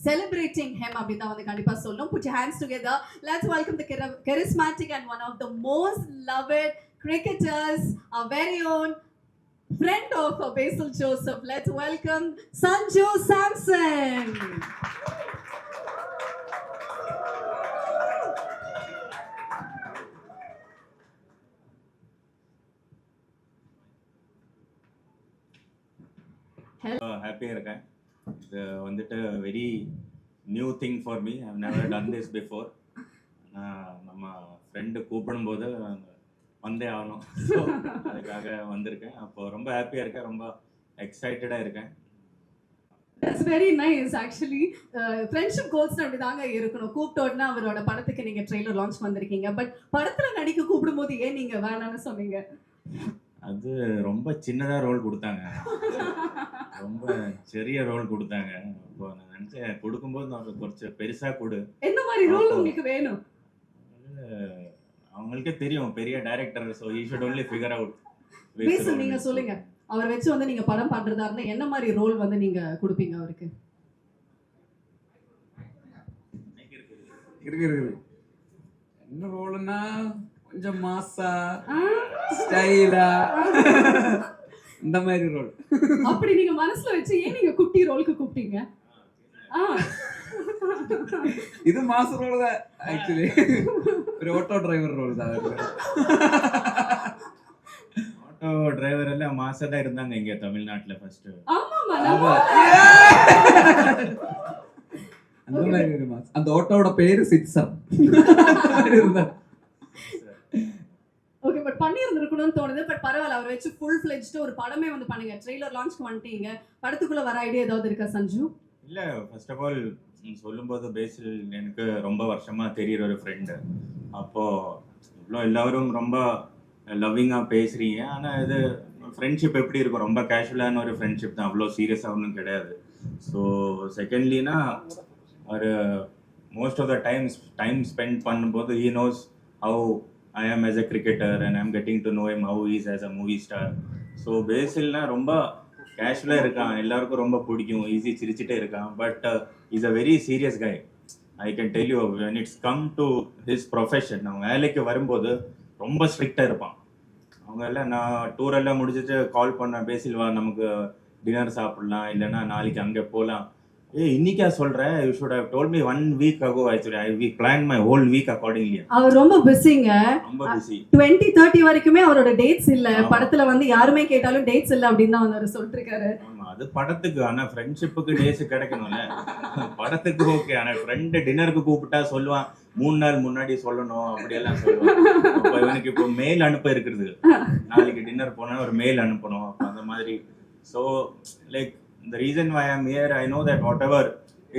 celebrating him அப்படின்னு தான் வந்து கண்டிப்பா சொல்லணும். Put your hands together. Let's welcome the charismatic and one of the most loved cricketers, our very own friend of Basil Joseph. Let's welcome Sanju Samson. ஹாப்பியாக இருக்கேன். இது வந்துட்டு very new thing for me. I never done this before. நம்ம friend கூப்பிடும்போது வந்தே ஆகணும், so அதுக்காக வந்திருக்கேன். அப்போ ரொம்ப ஹாப்பியாக இருக்கேன், ரொம்ப எக்ஸைட்டடாக இருக்கேன். That's very nice actually. Friendship goals அப்படி தாங்க இருக்கணும். கூப்பிட்டோன்னா அவரோட படத்துக்கு நீங்க ட்ரெய்லர் லான்ச் வந்திருக்கீங்க, பட் படத்துல நடிக்க கூப்பிடும்போது ஏன் நீங்க வேணாம்னு சொன்னீங்க? அது ரொம்ப சின்னதாக ரோல் கொடுத்தாங்க, ரொம்ப சிறிய ரோல் கொடுத்தாங்க. அப்போ நான் நினச்சேன் கொடுக்கும்போது நான் கொஞ்சம் பெருசாக கொடு. என்ன மாதிரி ரோல் உங்களுக்கு வேணும்? அவங்களுக்கே தெரியும், பெரிய director, so you should only figure out. பேசு, நீங்க சொல்லுங்க. அவர் வச்சு வந்து நீங்க படம் பண்றதா இருந்தா என்ன மாதிரி ரோல் வந்து நீங்க கொடுப்பீங்க அவருக்கு? இருக்கு என்ன ரோல்னா கொஞ்சம் மாசா ஸ்டைலா இந்த மாதிரி ரோல். அப்படி நீங்க மனசுல வச்சு ஏன் நீங்க குட்டி ரோலுக்கு கூப்பிட்டீங்க? இது மாச ரோல் தான் ஆக்சுவலி, ஒரு ஆட்டோ டிரைவர் ரோல் தான். ஆட்டோ டிரைவர் எல்லாம் மாசா தான் இருந்தாங்க இங்க தமிழ்நாட்டுல ஃபர்ஸ்ட். ஆமாமா, அந்த மாதிரி ஒரு மாஸ். அந்த ஆட்டோட பேரு சிட்சர். ஓகே, பட் பண்ணியிருந்திருக்கணும்னு தோணுது. பட் பரவாயில்ல, அவர் வச்சு ஃபுல் ஃபிளெஜ்டு ஒரு படமே வந்து பண்ணுங்க. ட்ரெய்லர் லான்ச்க்கு வந்துட்டீங்க, படத்துக்குள்ள வர ஐடியா ஏதாவது இருக்கா சஞ்சு? இல்ல, ஃபர்ஸ்ட் ஆஃப் ஆல் சொல்லும்போது பேசில் எனக்கு ரொம்ப வருஷமா தெரியுற ஒரு ஃப்ரெண்டு. அப்போ இவ்வளோ எல்லாரும் ரொம்ப லவ்விங்காக பேசுறீங்க, ஆனால் இது ஃப்ரெண்ட்ஷிப் எப்படி இருக்கும், ரொம்ப கேஷுவலான ஒரு ஃப்ரெண்ட்ஷிப் தான், அவ்வளோ சீரியஸாக ஒன்றும் கிடையாது. ஸோ செகண்ட்லினா ஒரு most of the time spend பண்ணும்போது he knows how I am as a cricketer and I'm getting to know him how he is as a movie star. So பேசில்னா ரொம்ப கேஷுவலாக இருக்கான், எல்லாருக்கும் ரொம்ப பிடிக்கும், ஈஸி சிரிச்சுட்டே இருக்கான். But is a very serious guy. I can tell you, when it's come to his profession, அவன் வேலைக்கு வரும்போது ரொம்ப ஸ்ட்ரிக்டாக இருப்பான். அவங்க எல்லாம் நான் டூரெல்லாம் முடிச்சுட்டு கால் பண்ண, பேசில் வா நமக்கு டின்னர் சாப்பிடலாம், இல்லைன்னா நாளைக்கு அங்கே போகலாம். இன்னைக்கா சொல்றேன், you should have told me 1 week ago. Actually we planned my whole week accordingly. அவர் ரொம்ப பிஸிங்க, ரொம்ப பிஸி. 2030 வரைக்குமே அவரோட டேட்ஸ் இல்ல. படத்துல வந்து யாருமே கேட்டாலும் டேட்ஸ் இல்ல அப்படின்னு தான் அவர் சொல்லிட்டு இருக்காரு. ஆமா, அது படத்துக்கு. ஆனா ஃப்ரெண்ட்ஷிப்புக்கு டேஸ் கிடைக்கணும்ல. படத்துக்கு ஓகே, ஆனா ஃப்ரெண்டு டின்னருக்கு கூப்பிட்டா சொல்லுவான் 3 நாள் முன்னாடி சொல்லணும், அப்படியெல்லாம் சொல்லுவான். அப்போ இவனுக்கு இப்போ மெயில் அனுப்ப இருக்குது, நாளைக்கு டின்னர் போனா ஒரு மெயில் அனுப்பணும், அப்போ அந்த மாதிரி. So like the reason why I'm here, I know that whatever,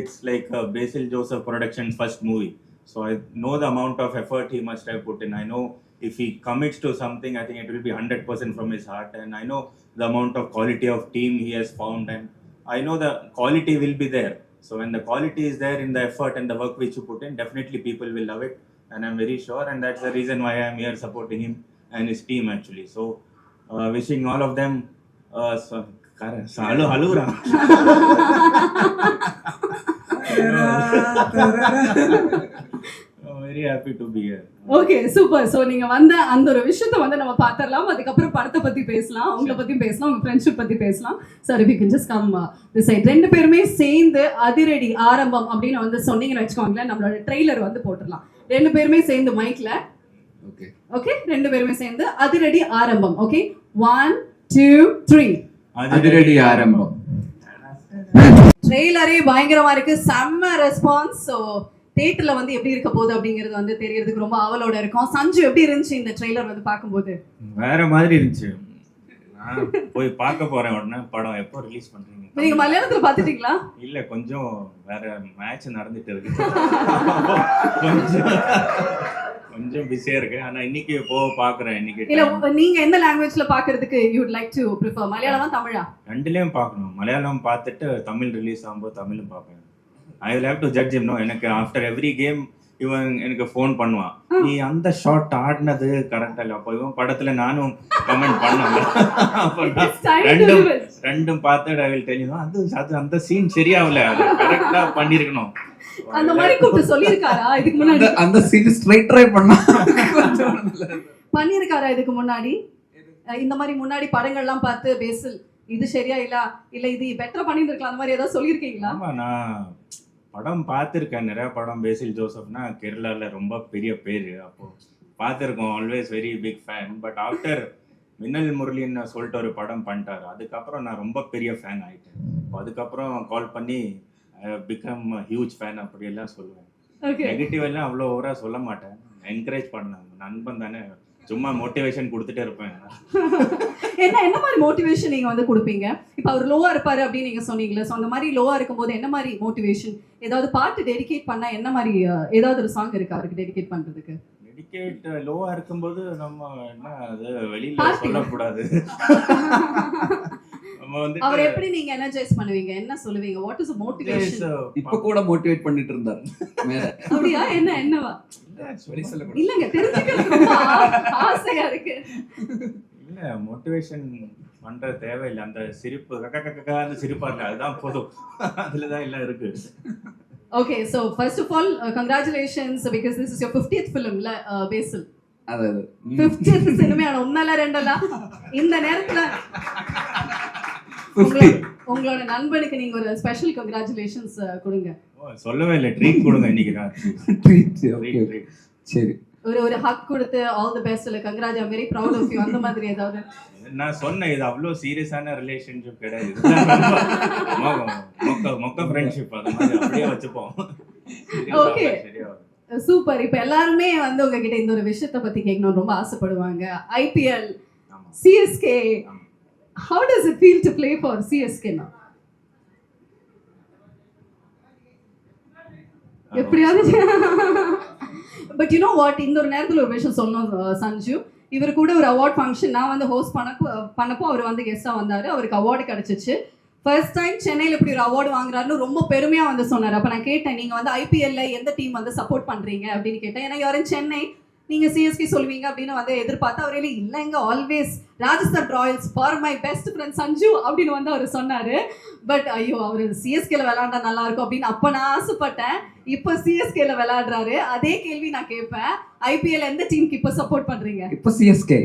it's like Basil Joseph Productions' first movie, so I know the amount of effort he must have put in. I know if he commits to something, I think it will be 100% from his heart, and I know the amount of quality of team he has found, and I know the quality will be there. So when the quality is there in the effort and the work which you put in, definitely people will love it, and I'm very sure, and that's the reason why I'm here supporting him and his team actually. So wishing all of them அழுகுறான். Very happy to be here. Okay, super. So நீங்க வந்த அந்த ஒரு விஷயத்தை வந்து நம்ம பாத்திரலாம், அதுக்கப்புறம் படத்தை பத்தி பேசலாம், உங்களை பத்தி பேசலாம், உங்க ஃப்ரெண்ட்ஷிப் பத்தி பேசலாம். Sir if you can just come this side. ரெண்டு பேருமே சேர்ந்து அதிரடி ஆரம்பம் அப்படின்னு வந்து சொன்னீங்கன்னு வச்சுக்கோங்களேன், நம்மளோட ட்ரெய்லர் வந்து போட்டுடலாம். ரெண்டு பேருமே சேர்ந்து மைக்ல. ஓகே ஓகே, ரெண்டு பேருமே சேர்ந்து அதிரடி ஆரம்பம். ஓகே, 1 2 3. அதிரடி ஆரம்பம். ட்ரெய்லரே பயங்கரமா இருக்கு, செம்ம ரெஸ்பான்ஸ். ஸோ தியேட்டர்ல வந்து எப்படி இருக்க போகுது அப்படிங்கிறது வந்து தெரியறதுக்கு ரொம்ப ஆவலோட இருக்கும். சஞ்சு எப்படி இருந்துச்சு இந்த ட்ரெய்லர் வந்து பார்க்கும்போது? வேற மாதிரி இருந்துச்சு. நான் போய் பார்க்க போறேன் உடனே படம் எப்போ ரிலீஸ் பண்றீங்க? நீங்க மலையாளத்துல பாத்துட்டீங்களா? இல்ல கொஞ்சம் வேற மேட்ச் நடந்துட்டு இருக்கு. கொஞ்சம் பிஸியா இருக்கு. ஆனா இன்னைக்கு பாக்குறேன். இன்னைக்கு இல்ல நீங்க எந்த லாங்குவேஜ்ல பாக்குறதுக்கு you would like to prefer? மலையாளமா தமிழா? ரெண்டுலயும் பார்க்கணும். மலையாளம் பார்த்துட்டு தமிழ் ரிலீஸ் ஆகும்போது தமிழும் பார்ப்பேன். I will have to judge him. எனக்கு ஆஃப்டர் எவ்ரி கேம் இவன் எனக்கு ஃபோன் பண்ணுவான், நீ அந்த ஷாட் ஆடினது கரெக்டா இல்லை. அப்போ இவன் படத்துல நானும் கமெண்ட் பண்ணேன். ரெண்டும் பார்த்து ஐ வில் டெல் யூ அது அந்த சீன் சரியாவல, அது கரெக்டா பண்ணிருக்கணும். அந்த மாதிரி கூப்பிட்டு சொல்லிருக்காரா இதுக்கு முன்னாடி? அந்த சீன் ஸ்ட்ரைட் ட்ரை பண்ணா பண்ணிருக்காரா இதுக்கு முன்னாடி? இந்த மாதிரி முன்னாடி படங்கள்லாம் பார்த்து பேசில் இது சரியா இல்ல இது பெட்டரா பண்ணிருக்கலாம் அந்த மாதிரி ஏதாவது சொல்லிருக்கீங்களா? ஆமா, நான் படம் பார்த்துருக்கேன். நிறைய படம். பேசில் ஜோசப்னா கேரளால ரொம்ப பெரிய பேர். அப்போ பார்த்துருக்கோம். Always very big fan. But after Minnal முரளின்னு சொல்லிட்டு ஒரு படம் பண்ணிட்டாரு, அதுக்கப்புறம் நான் ரொம்ப பெரிய ஃபேன் ஆயிட்டேன். அதுக்கப்புறம் கால் பண்ணி பிகம் ஹியூஜ் ஃபேன் அப்படியெல்லாம் சொல்லுவேன். நெகட்டிவ் எல்லாம் அவ்வளோ ஓவரா சொல்ல மாட்டேன். என்கரேஜ் பண்ணேன். நண்பன் தானே, சும்மா மோட்டிவேஷன் கொடுத்துட்டே இருப்பேன். என்ன மாதிரி மோட்டிவேஷன் நீங்க வந்து கொடுப்பீங்க? இப்ப அவர் லோவா இருப்பாரு அப்படின்னு நீங்க சொன்னீங்களா? சோ அந்த மாதிரி லோவா இருக்கும்போது என்ன மாதிரி மோட்டிவேஷன்? ஏதாவது பாட்டு டெடிகேட் பண்ணா என்ன மாதிரி ஏதாவது ஒரு சாங் இருக்கா அவருக்கு டெடிகேட் பண்றதுக்கு? டெடிகேட் லோவா இருக்கும்போது நம்ம என்ன அது வெளியில சொல்லக்கூடாது. நம்ம வந்து அவர் எப்படி நீங்க எனர்ஜைஸ் பண்ணுவீங்க? என்ன சொல்லுவீங்க? What is motivation? இப்ப கூட மோட்டிவேட் பண்ணிட்டு இருந்தார். அப்படியா? என்னவா? இல்லங்க, தெரிஞ்சுக்கிறது ரொம்ப ஆசையா இருக்கு. இல்ல, மோட்டிவேஷன் பண்ற தேவையில்லை. அந்த சிரிப்பு அந்த சிரிப்பா இல்ல, அதுதான் போதும். அதுலதான் எல்லாம் இருக்கு. Okay, so first of all, congratulations because this is your 50th film, Basil. அது 50th சினிமால ஒண்ணால ரெண்டல இந்த நேரத்துல உங்களோட நண்பனுக்கு நீங்க ஒரு ஸ்பெஷல் கங்க்ராச்சுலேஷன்ஸ் கொடுங்க. சொல்லவே இல்லை, ட்ரீட் கொடுங்க இன்னைக்கு. ட்ரீட் சரி, ஒரு ஹக் கொடுத்து ஆல் தி பெஸ்ட் இல்ல congrats, I am very proud of you அந்த மாதிரி ஏதாவது? நான் சொன்னேன், இது அவ்வளோ சீரியஸான ரிலேஷன்ஷிப் கிடையாது. மொக்க ஃப்ரெண்ட்ஷிப், அது மாதிரி அப்படியே வச்சுப்போம். Okay, super. இப்போ எல்லாருமே வந்து உங்ககிட்ட இந்த ஒரு விஷயத்தை பத்தி கேட்கணும் ரொம்ப ஆசைப்படுவாங்க. IPL, CSK, how does it feel to play for CSK now? எப்படியாவது பட் யூ நோ வாட், இந்த ஒரு நேரத்தில் ஒரு விஷயம் சொல்லணும் சஞ்சு. இவர் கூட ஒரு அவார்ட் ஃபங்க்ஷன் நான் வந்து ஹோஸ்ட் பண்ணப்போ அவர் வந்து கெஸ்டாக வந்தார். அவருக்கு அவார்டு கிடச்சிச்சு. ஃபர்ஸ்ட் டைம் சென்னையில் இப்படி ஒரு அவார்டு வாங்குறாருன்னு ரொம்ப பெருமையாக வந்து சொன்னார். அப்போ நான் கேட்டேன், நீங்கள் வந்து ஐபிஎல்ல எந்த டீம் வந்து சப்போர்ட் பண்ணுறீங்க அப்படின்னு கேட்டேன். ஏன்னா யாரும் சென்னை, நீங்கள் சிஎஸ்கே சொல்லுவீங்க அப்படின்னு வந்து எதிர்பார்த்து அவர் இல்லைங்க always Rajasthan Royals for my best friend Sanju அப்படின்னு வந்து அவர் சொன்னார். பட் ஐயோ, அவர் சிஎஸ்கேல விளையாண்டா நல்லா இருக்கும் அப்படின்னு அப்போ நான் ஆசைப்பட்டேன். இப்போ சிஎஸ்கேல விளையாடுறாரு. அதே கேள்வி நான் கேட்பேன், ஐபிஎல் எந்த டீமுக்கு இப்போ சப்போர்ட் பண்றீங்க? இப்போ CSK.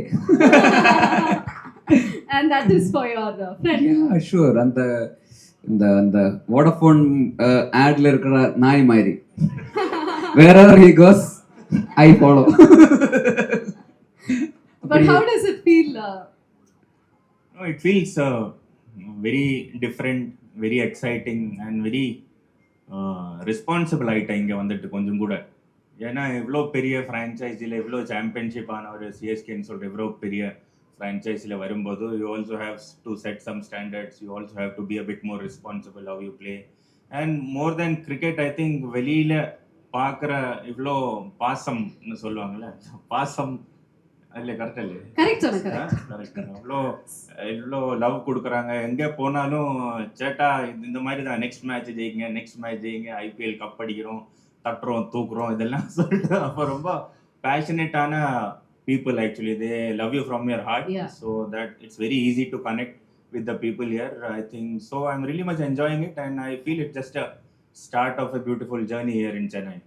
And that is for your friend. Yeah, sure. அந்த அந்த வோடஃபோன் ஆட்ல இருக்கிற நாய் மாதிரி wherever he goes I follow. But how does it feel? No, it feels very different, very exciting and very responsible ஆகிட்டேன் இங்கே வந்துட்டு கொஞ்சம் கூட. ஏன்னா இவ்வளோ பெரிய ஃப்ரான்ச்சைஸில் இவ்வளோ சாம்பியன்ஷிப் ஆன ஒரு சிஎஸ்கேன்னு சொல்லிட்டு இவ்வளோ பெரிய ஃப்ரான்ச்சைஸில் வரும்போது you also have to set some standards. You also have to be a bit more responsible how you play. And more than cricket, I think வெளியில் பார்க்குற இவ்வளோ பாசம்னு சொல்லுவாங்கல்ல, பாசம் இல்லை கரெக்ட் இல்லை? கரெக்ட். இவ்வளோ லவ் கொடுக்குறாங்க. எங்கே போனாலும் சேட்டா இந்த மாதிரி தான், நெக்ஸ்ட் மேட்ச் ஜெயிங்க, ஐபிஎல் கப் அடிக்கிறோம், தட்டுறோம், தூக்குறோம், இதெல்லாம் சொல்லிட்டு அப்போ ரொம்ப பேஷனேட்டான people actually. They love you from your heart. Yeah. So that it's very easy to connect with the people here, I think. So I'm really much enjoying it and I feel it's just a start of a beautiful journey here in Chennai.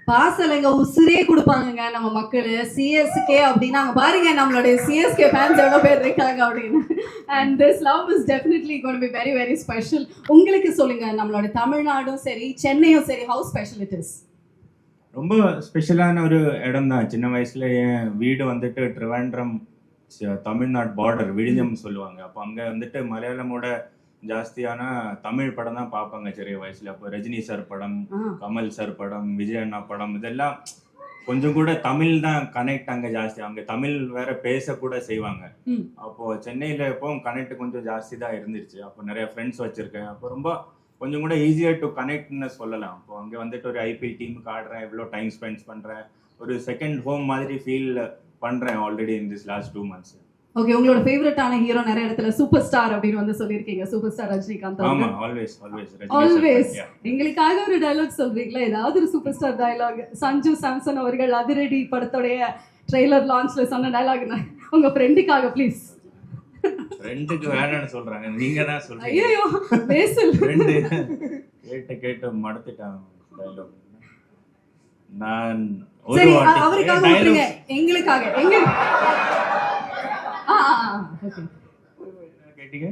பாசலங்க உசுரே கொடுப்பாங்க நம்ம மக்கள் CSK அப்படின்னா. பாருங்க நம்மளுடைய CSK fans எவ்வளோ பேர் இருக்காங்க அப்படின்னு. And this love is definitely going to be very very special. உங்களுக்கு சொல்லுங்க, நம்மளோட தமிழ்நாடும் சரி சென்னையும் சரி, ஹவு ஸ்பெஷல் இட் இஸ்? ரொம்ப ஸ்பெஷலான ஒரு இடம் தான். சின்ன வயசுல என் வீடு வந்துட்டு ட்ரிவாண்ட்ரம் தமிழ்நாடு பார்டர், விழிஞ்சம் சொல்லுவாங்க. அப்போ அங்கே வந்துட்டு மலையாளமோட ஜாஸ்தியான தமிழ் படம் தான் பார்ப்பாங்க சிறிய வயசுல. அப்போ ரஜினி சார் படம், கமல் சார் படம், விஜய் அண்ணா படம், இதெல்லாம் கொஞ்சம் கூட தமிழ் தான் கனெக்ட் அங்கே ஜாஸ்தி. அங்கே தமிழ் வேற பேசக்கூட செய்வாங்க. அப்போ சென்னையில் எப்போ கனெக்ட் கொஞ்சம் ஜாஸ்தி தான் இருந்துருச்சு. அப்போ நிறைய ஃப்ரெண்ட்ஸ் வச்சிருக்கேன். அப்போ ரொம்ப கொஞ்சம் கூட ஈஸியர் டு கனெக்ட்னு சொல்லலாம். அப்போ அங்கே வந்துட்டு ஒரு ஐபிஎல் டீமுக்கு ஆடுறேன், எவ்வளோ டைம் ஸ்பெண்ட் பண்ணுறேன், ஒரு செகண்ட் ஹோம் மாதிரி ஃபீல் பண்ணுறேன் already in this last 2 months. Okay, உங்களோட ஃபேவரட்டான ஹீரோ நிறைய இடத்துல சூப்பர் ஸ்டார் அப்படின்னு வந்து சொல்லியிருக்கீங்க. Super star Rajinikanth. ஆமா, ஆல்வேஸ் ஆல்வேஸ் ஆல்வேஸ். எங்களுக்காக ஒரு டயலாக் சொல்றீங்களா? ஏதாவது ஒரு super star dialogue. Sanju Samson அவர்கள் அதிரடி படத்தோடைய ட்ரெய்லர் லான்ச்ல சொன்ன டயலாக் உங்க ஃப்ரெண்டுக்காக ப்ளீஸ். ஃப்ரெண்டுக்கு வேணாம்னு சொல்றாங்க, நீங்க தான் சொல்றீங்க. ஐயோ பேசல் ஃப்ரெண்டு கேட்டு மடத்திட்டாங்க டயலாக். நான் ஒரு சரி, வாட்டி அவருக்காக விட்டுருங்க, எங்களுக்காக எங்க ஓகே கேட்டீங்க.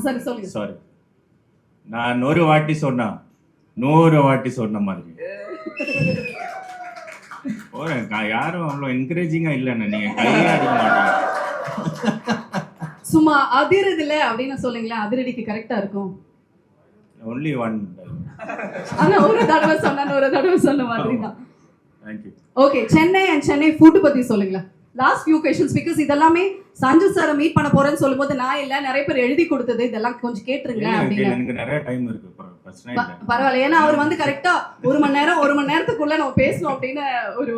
சரி சொல்லுங்க. சாரி, நான் ஒரு வாட்டி சொன்னா 100 வாட்டி சொன்ன மாதிரி. யாரும் அவ்வளோ என்கரேஜிங்கா இல்லைண்ணா, நீங்க கையே அடிக்க மாட்டீங்க. சும்மா அதிரதுல அப்படின்னு சொல்லுங்களேன், அதிரடிக்கு கரெக்டா இருக்கும். Only one. ஆனா ஒரு தடவை சொன்ன மாதிரி தான். Thank you. Okay, Chennai and Chennai food பத்தி சொல்லுங்களேன். லாஸ்ட் ஃபியூ क्वेश्चंस பிகாஸ் இதெல்லாமே சஞ்சு சாரை மீட் பண்ண போறேன்னு சொல்லும்போது நான் இல்ல நிறைய பேர் எழுதி கொடுத்தது, இதெல்லாம் கொஞ்சம் கேட்டுருங்களேன் அப்படின்னு. எனக்கு நிறைய டைம் இருக்கு. பரவாயில்ல, ஏன்னா அவர் வந்து கரெக்டா 1 மணி நேரத்துக்குள்ள நம்ம பேசணும் அப்படின்னு ஒரு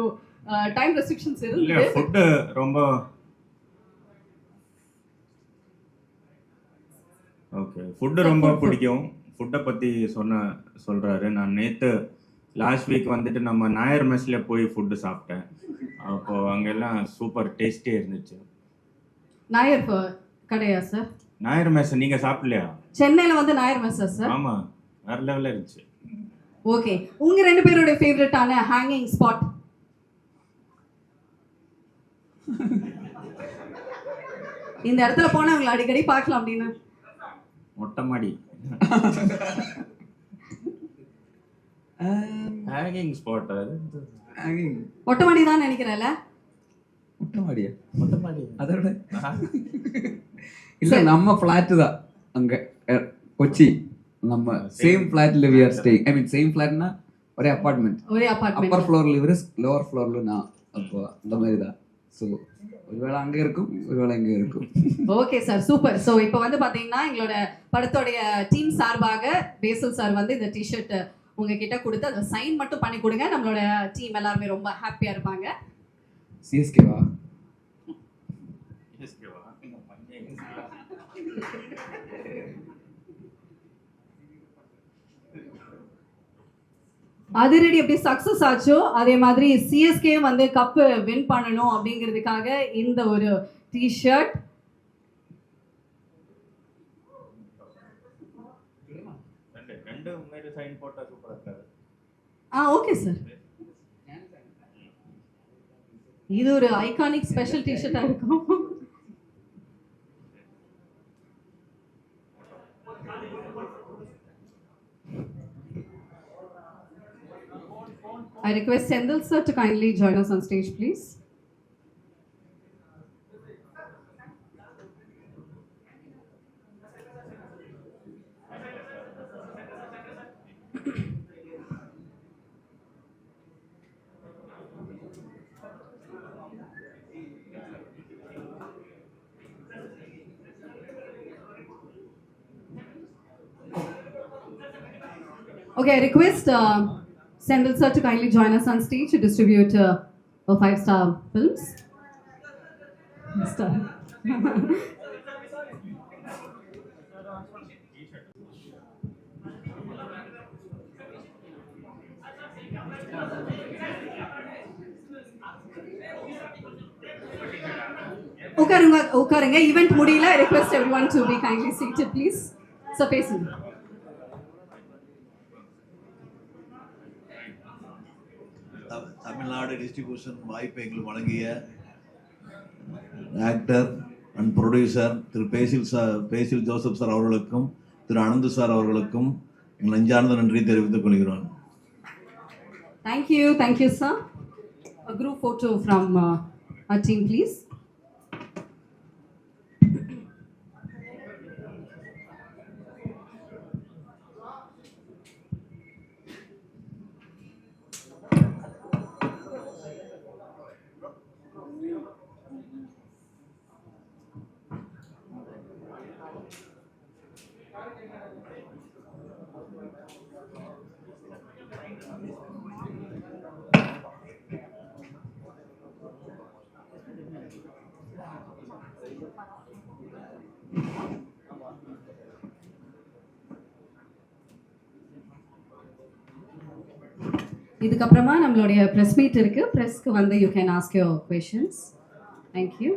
டைம் ரெஸ்ட்ரிக்ஷன்ஸ் இருக்கு. ஃபுட் ரொம்ப ஓகே, ஃபுட் ரொம்ப பிடிக்கும். ஃபுட்டை பத்தி சொல்றாரு. நான் நேத்து லாஸ்ட் வீக் வந்துட்டு நம்ம நாயர் மெஸ்ல போய் ஃபுட்டு சாப்பிட்டேன். அப்போ அங்கெல்லாம் சூப்பர் டேஸ்டியா இருந்துச்சு. நாயர் கடையா சார்? நாயர் மெஸ் நீங்க சாப்பிடலையா? சென்னையில வந்து நாயர் மெஸ்ஸா சார்? ஆமா, வேற லெவல்ல இருந்துச்சு. ஓகே, உங்க 2 பேரோட ஃபேவரட்டான ஹேங்கிங் ஸ்பாட்? இந்த இடத்துல போனா உங்களை அடிக்கடி பார்க்கலாம் அப்படின்னு. மொட்டை மாடி ஹேங்கிங் ஸ்பாட். அது மொட்டை மாடி தான் நினைக்கிறேன்ல. மொட்டை மாடி அதோட இல்ல, நம்ம ஃபிளாட் தான் அங்க கொச்சி. நம்ம சேம் ஃபிளாட்ல we are staying. I mean same ஃபிளாட்னா ஒரே அபார்ட்மெண்ட். அப்பர் ஃப்ளோர்ல இவரு, லோவர் ஃப்ளோர்ல நான். அப்போ அந்த மாதிரி தான். ஸோ ஒருவேளை அங்க இருக்கும், ஒருவேளை இங்க இருக்கும். Okay sir, super. ஸோ இப்போ வந்து பாத்தீங்கன்னா எங்களோட படத்தோடைய டீம் சார்பாக பேசல் சார் வந்து இந்த டிஷர்ட் உங்ககிட்ட கொடுத்து அதை சைன் மட்டும் பண்ணி கொடுங்க. நம்மளோட டீம் எல்லாருமே ரொம்ப ஹாப்பியா இருப்பாங்க. சிஎஸ்கேவா? அதிரடி எப்படி சக்சஸ் ஆச்சோ அதே மாதிரி சிஎஸ்கே வந்து கப்பு வின் பண்ணணும் அப்படிங்கிறதுக்காக இந்த ஒரு டிஷர்ட். ஓகே சார், இது ஒரு ஐகானிக் ஸ்பெஷல் டிஷர்ட்டா இருக்கும். I request Sendil sir to kindly join us on stage, please. Okay, I request Sendil sir to kindly join us on stage to distribute a 5-star films. Star. உட்காருங்க. Event முடியல. I request everyone to be kindly seated, please. So பேசுங்க. Tamil Nadu distribution வாய்ப்பை எங்களுக்கு வழங்கிய actor and producer Thiru phase Joseph sir அவர்களுக்கும் திரு அனந்து sir அவர்களுக்கும் எங்கள் நெஞ்சார்ந்த நன்றி தெரிவித்துக் கொள்கிறோம். Thank you sir. A group photo from our team please. இதுக்கப்புறமா நம்மளுடைய ப்ரெஸ் மீட் இருக்கு. ப்ரெஸ்க்கு வந்து you can ask your questions. Thank you.